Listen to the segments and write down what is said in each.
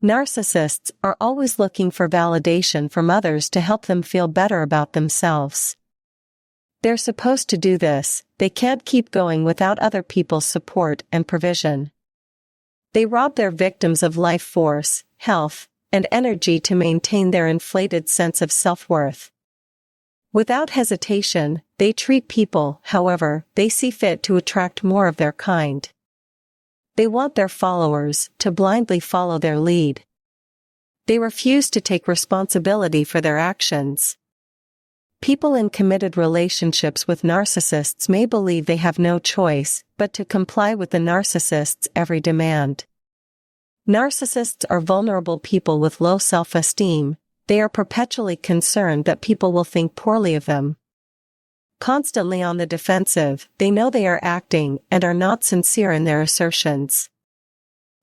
Narcissists are always looking for validation from others to help them feel better about themselves. They're supposed to do this, they can't keep going without other people's support and provision. They rob their victims of life force, health, and energy to maintain their inflated sense of self-worth. Without hesitation, they treat people however they see fit to attract more of their kind. They want their followers to blindly follow their lead. They refuse to take responsibility for their actions. People in committed relationships with narcissists may believe they have no choice but to comply with the narcissist's every demand. Narcissists are vulnerable people with low self-esteem. They are perpetually concerned that people will think poorly of them. Constantly on the defensive, they know they are acting and are not sincere in their assertions.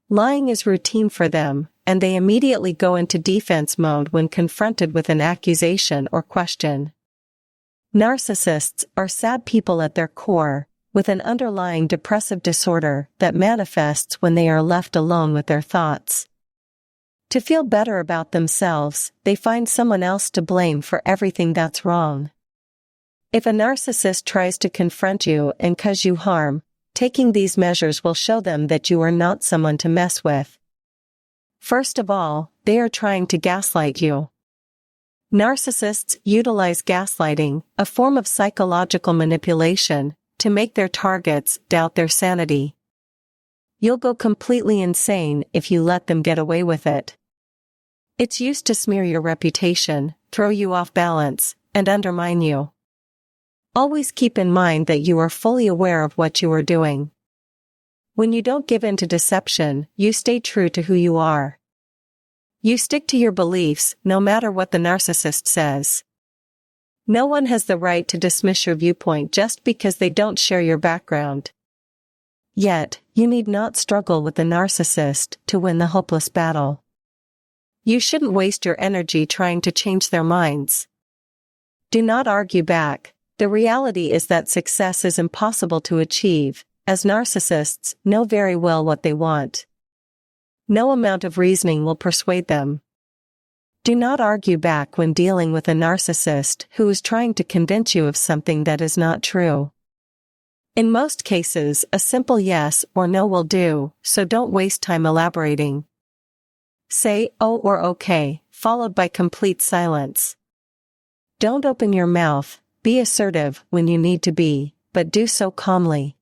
Lying is routine for them, and they immediately go into defense mode when confronted with an accusation or question. Narcissists are sad people at their core, with an underlying depressive disorder that manifests when they are left alone with their thoughts. To feel better about themselves, they find someone else to blame for everything that's wrong. If a narcissist tries to confront you and cause you harm, taking these measures will show them that you are not someone to mess with. First of all, they are trying to gaslight you. Narcissists utilize gaslighting, a form of psychological manipulation, to make their targets doubt their sanity. You'll go completely insane if you let them get away with it. It's used to smear your reputation, throw you off balance, and undermine you. Always keep in mind that you are fully aware of what you are doing. When you don't give in to deception, you stay true to who you are. You stick to your beliefs, no matter what the narcissist says. No one has the right to dismiss your viewpoint just because they don't share your background. Yet, you need not struggle with the narcissist to win the hopeless battle. You shouldn't waste your energy trying to change their minds. Do not argue back. The reality is that success is impossible to achieve, as narcissists know very well what they want. No amount of reasoning will persuade them. Do not argue back when dealing with a narcissist who is trying to convince you of something that is not true. In most cases, a simple yes or no will do, so don't waste time elaborating. Say "oh" or "okay," followed by complete silence. Don't open your mouth. Be assertive when you need to be, but do so calmly.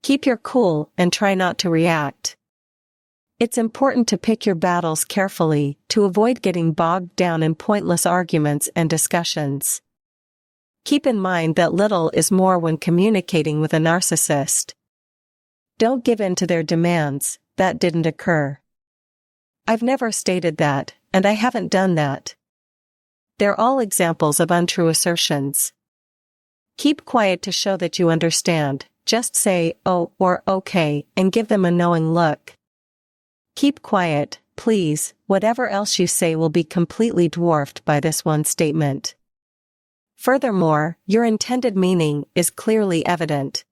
Keep your cool and try not to react. It's important to pick your battles carefully to avoid getting bogged down in pointless arguments and discussions. Keep in mind that little is more when communicating with a narcissist. Don't give in to their demands. That didn't occur. I've never stated that, and I haven't done that. They're all examples of untrue assertions. Keep quiet to show that you understand. Just say "oh" or "okay" and give them a knowing look. Keep quiet, please. Whatever else you say will be completely dwarfed by this one statement. Furthermore, your intended meaning is clearly evident.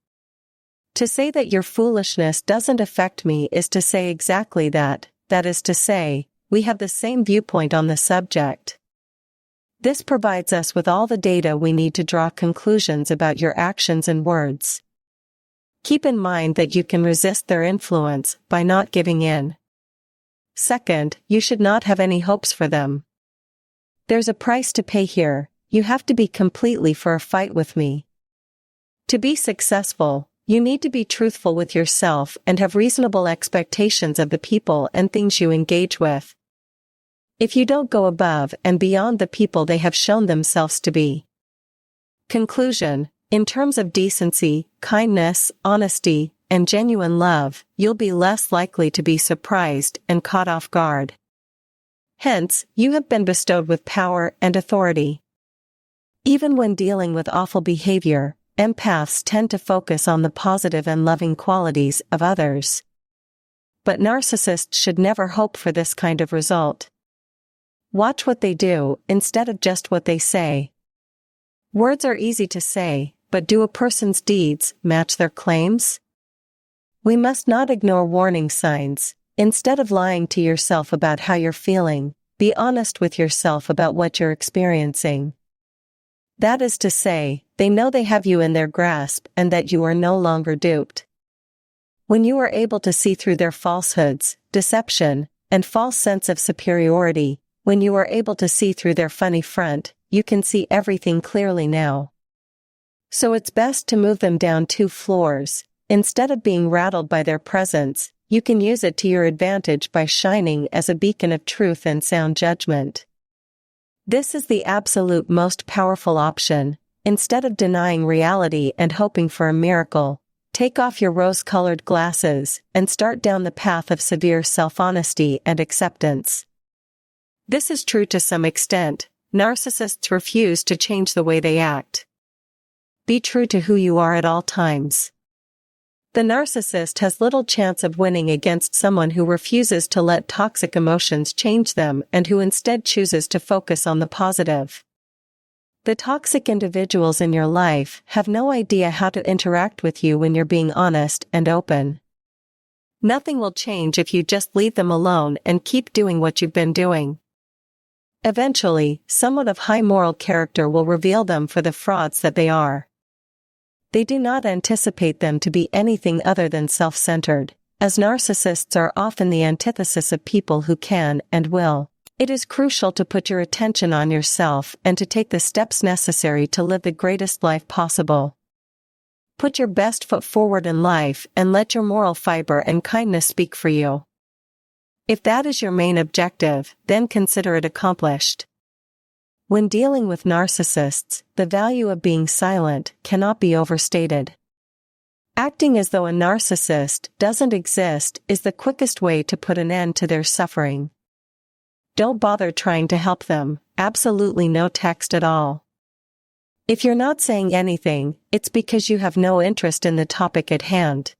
To say that your foolishness doesn't affect me is to say exactly that. That is to say, we have the same viewpoint on the subject. This provides us with all the data we need to draw conclusions about your actions and words. Keep in mind that you can resist their influence by not giving in. Second, you should not have any hopes for them. There's a price to pay here. You have to be completely for a fight with me. To be successful, you need to be truthful with yourself and have reasonable expectations of the people and things you engage with. If you don't go above and beyond the people they have shown themselves to be. Conclusion: in terms of decency, kindness, honesty, and genuine love, you'll be less likely to be surprised and caught off guard. Hence, you have been bestowed with power and authority. Even when dealing with awful behavior, empaths tend to focus on the positive and loving qualities of others. But narcissists should never hope for this kind of result. Watch what they do instead of just what they say. Words are easy to say, but do a person's deeds match their claims? We must not ignore warning signs. Instead of lying to yourself about how you're feeling, be honest with yourself about what you're experiencing. That is to say, they know they have you in their grasp and that you are no longer duped. When you are able to see through their falsehoods, deception, and false sense of superiority, when you are able to see through their funny front, you can see everything clearly now. So it's best to move them down 2 floors. Instead of being rattled by their presence, you can use it to your advantage by shining as a beacon of truth and sound judgment. This is the absolute most powerful option. Instead of denying reality and hoping for a miracle, take off your rose-colored glasses and start down the path of severe self-honesty and acceptance. This is true to some extent. Narcissists refuse to change the way they act. Be true to who you are at all times. The narcissist has little chance of winning against someone who refuses to let toxic emotions change them and who instead chooses to focus on the positive. The toxic individuals in your life have no idea how to interact with you when you're being honest and open. Nothing will change if you just leave them alone and keep doing what you've been doing. Eventually, someone of high moral character will reveal them for the frauds that they are. They do not anticipate them to be anything other than self-centered, as narcissists are often the antithesis of people who can and will. It is crucial to put your attention on yourself and to take the steps necessary to live the greatest life possible. Put your best foot forward in life and let your moral fiber and kindness speak for you. If that is your main objective, then consider it accomplished. When dealing with narcissists, the value of being silent cannot be overstated. Acting as though a narcissist doesn't exist is the quickest way to put an end to their suffering. Don't bother trying to help them, absolutely no text at all. If you're not saying anything, it's because you have no interest in the topic at hand.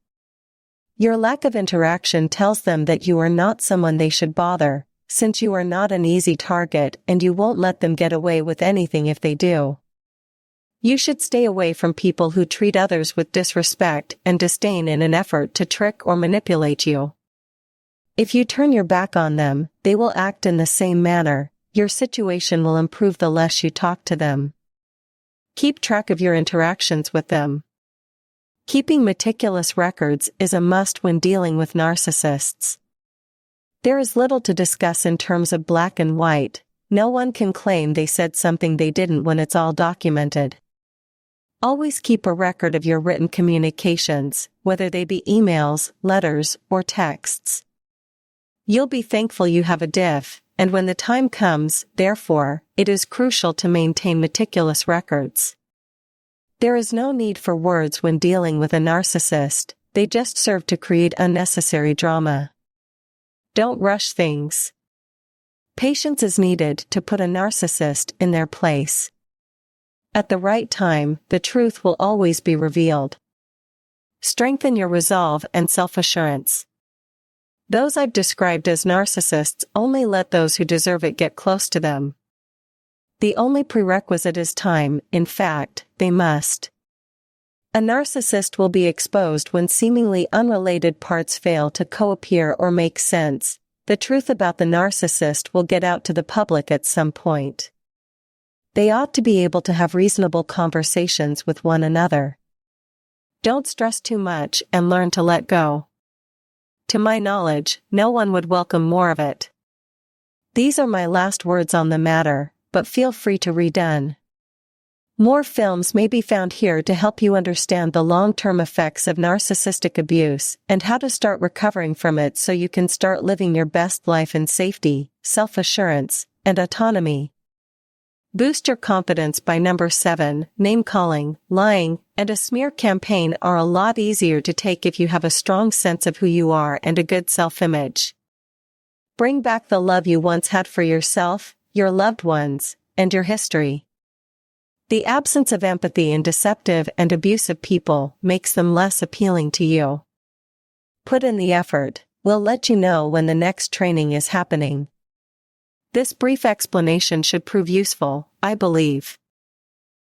Your lack of interaction tells them that you are not someone they should bother, since you are not an easy target and you won't let them get away with anything if they do. You should stay away from people who treat others with disrespect and disdain in an effort to trick or manipulate you. If you turn your back on them, they will act in the same manner. Your situation will improve the less you talk to them. Keep track of your interactions with them. Keeping meticulous records is a must when dealing with narcissists. There is little to discuss in terms of black and white. No one can claim they said something they didn't when it's all documented. Always keep a record of your written communications, whether they be emails, letters, or texts. You'll be thankful you have a diff, and when the time comes, therefore, it is crucial to maintain meticulous records. There is no need for words when dealing with a narcissist, they just serve to create unnecessary drama. Don't rush things. Patience is needed to put a narcissist in their place. At the right time, the truth will always be revealed. Strengthen your resolve and self-assurance. Those I've described as narcissists only let those who deserve it get close to them. The only prerequisite is time. In fact, they must. A narcissist will be exposed when seemingly unrelated parts fail to co-appear or make sense. The truth about the narcissist will get out to the public at some point. They ought to be able to have reasonable conversations with one another. Don't stress too much and learn to let go. To my knowledge, no one would welcome more of it. These are my last words on the matter, but feel free to redone. More films may be found here to help you understand the long-term effects of narcissistic abuse and how to start recovering from it so you can start living your best life in safety, self-assurance, and autonomy. Boost your confidence by number 7. Name-calling, lying, and a smear campaign are a lot easier to take if you have a strong sense of who you are and a good self-image. Bring back the love you once had for yourself, your loved ones, and your history. The absence of empathy in deceptive and abusive people makes them less appealing to you. Put in the effort. We'll let you know when the next training is happening. This brief explanation should prove useful, I believe.